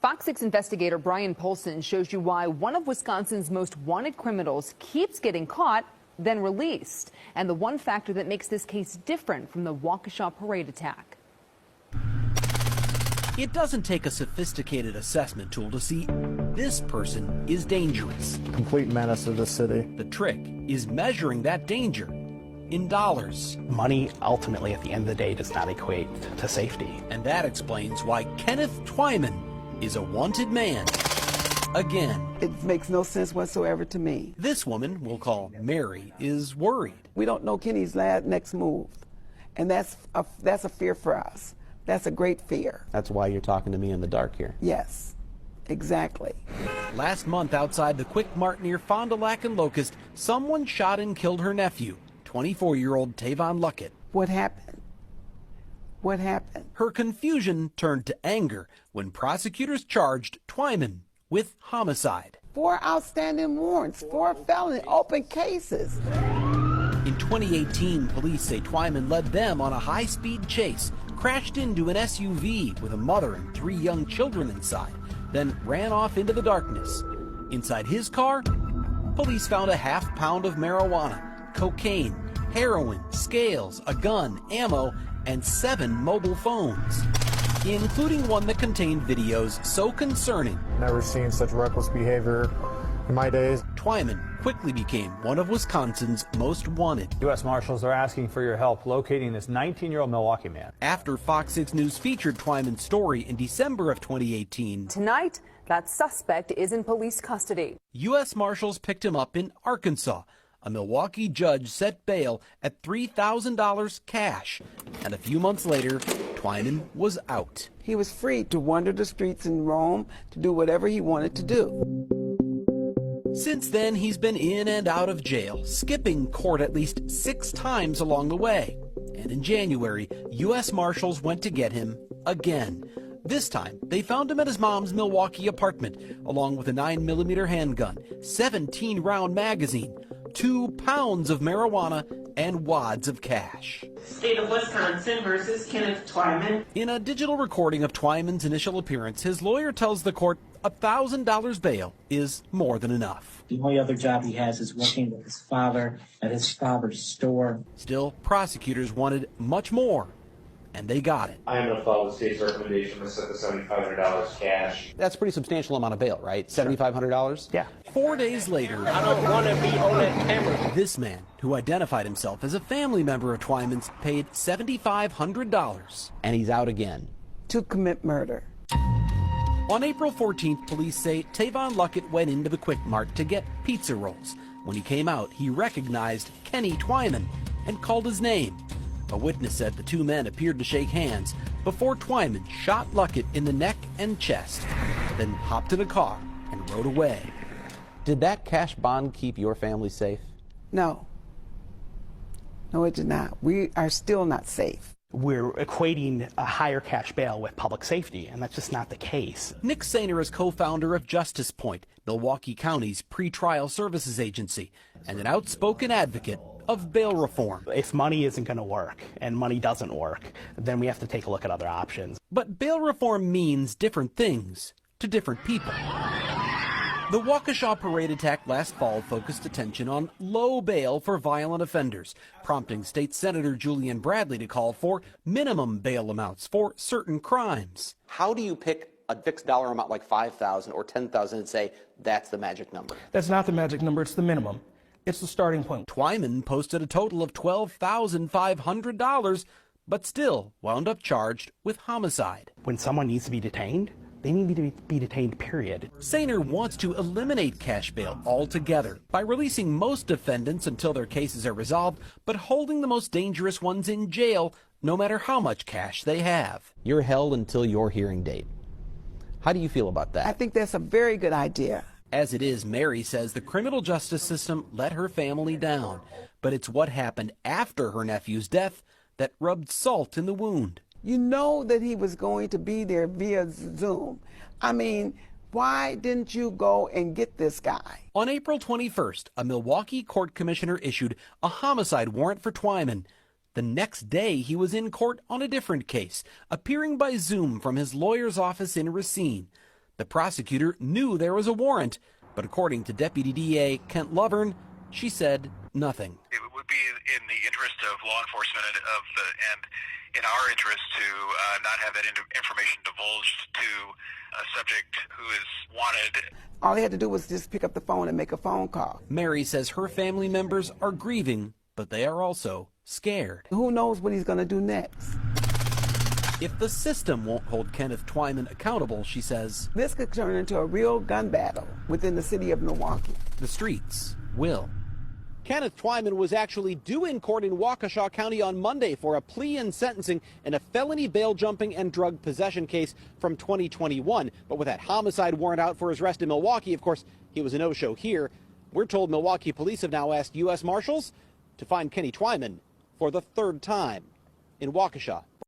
Fox 6 investigator Brian Polson shows you why one of Wisconsin's most wanted criminals keeps getting caught, then released, and the one factor that makes this case different from the Waukesha parade attack. It doesn't take a sophisticated assessment tool to see this person is dangerous. Complete menace to the city. The trick is measuring that danger in dollars. Money, ultimately, at the end of the day, does not equate to safety. And that explains why Kenneth Twyman is a wanted man again. It makes no sense whatsoever to me. This woman, we'll call Mary, is worried. We don't know Kenny's next move, and that's a fear for us. That's a great fear. That's why you're talking to me in the dark here. Yes, exactly. Last month, outside the Quick Mart near Fond du Lac and Locust, someone shot and killed her nephew, 24-year-old Tavon Luckett. What happened? What happened? Her confusion turned to anger when prosecutors charged Twyman with homicide. 4 outstanding warrants, 4 felony open cases. In 2018, police say Twyman led them on a high-speed chase, crashed into an SUV with a mother and 3 young children inside, then ran off into the darkness. Inside his car, police found a half-pound of marijuana, cocaine, heroin, scales, a gun, ammo, and 7 mobile phones, including one that contained videos so concerning. Never seen such reckless behavior in my days. Twyman quickly became one of Wisconsin's most wanted. U.S. Marshals are asking for your help locating this 19-year-old Milwaukee man. After Fox 6 News featured Twyman's story in December of 2018, Tonight, that suspect is in police custody. U.S. Marshals picked him up in Arkansas. A Milwaukee judge set bail at $3,000 cash, and a few months later, Twyman was out. He was free to wander the streets in Rome, to do whatever he wanted to do. Since then, he's been in and out of jail, skipping court at least 6 times along the way. And in January, U.S. Marshals went to get him again. This time, they found him at his mom's Milwaukee apartment, along with a 9mm handgun, 17-round magazine, 2 pounds of marijuana, and wads of cash. State of Wisconsin versus Kenneth Twyman. In a digital recording of Twyman's initial appearance, his lawyer tells the court $1,000 bail is more than enough. The only other job he has is working with his father at his father's store. Still, prosecutors wanted much more, and they got it. I am going to follow the state's recommendation to set the $7,500 cash. That's a pretty substantial amount of bail, right? $7,500? Yeah. 4 days later, I don't want to be on that camera. this man, who identified himself as a family member of Twyman's, paid $7,500. And he's out again. To commit murder. On April 14th, police say Tavon Luckett went into the Quick Mart to get pizza rolls. When he came out, he recognized Kenny Twyman and called his name. A witness said the 2 men appeared to shake hands before Twyman shot Luckett in the neck and chest, then hopped in a car and rode away. Did that cash bond keep your family safe? No. No, it did not. We are still not safe. We're equating a higher cash bail with public safety, and that's just not the case. Nick Sainer is co-founder of Justice Point, Milwaukee County's pretrial services agency, and an outspoken advocate of bail reform. If money isn't going to work, and money doesn't work, then we have to take a look at other options. But bail reform means different things to different people. The Waukesha parade attack last fall focused attention on low bail for violent offenders, prompting State Senator Julian Bradley to call for minimum bail amounts for certain crimes. How do you pick a fixed dollar amount like $5,000 or $10,000 and say that's the magic number? That's not the magic number, it's the minimum. It's the starting point. Twyman posted a total of $12,500, but still wound up charged with homicide. When someone needs to be detained, they need to be detained, period. Sainer wants to eliminate cash bail altogether by releasing most defendants until their cases are resolved, but holding the most dangerous ones in jail no matter how much cash they have. You're held until your hearing date. How do you feel about that? I think that's a very good idea. As it is, Mary says the criminal justice system let her family down, but it's what happened after her nephew's death that rubbed salt in the wound. You know that he was going to be there via Zoom. I mean, why didn't you go and get this guy? On April 21st, a Milwaukee court commissioner issued a homicide warrant for Twyman. The next day, he was in court on a different case, appearing by Zoom from his lawyer's office in Racine. The prosecutor knew there was a warrant, but according to Deputy DA Kent Lovern, she said nothing. It would be in the interest of law enforcement and in our interest to not have that information divulged to a subject who is wanted. All he had to do was just pick up the phone and make a phone call. Mary says her family members are grieving, but they are also scared. Who knows what he's going to do next? If the system won't hold Kenneth Twyman accountable, she says, This could turn into a real gun battle within the city of Milwaukee. the streets will. Kenneth Twyman was actually due in court in Waukesha County on Monday for a plea and sentencing in a felony bail jumping and drug possession case from 2021. But with that homicide warrant out for his arrest in Milwaukee, of course, he was a no-show here. We're told Milwaukee police have now asked U.S. Marshals to find Kenny Twyman for the third time. In Waukesha,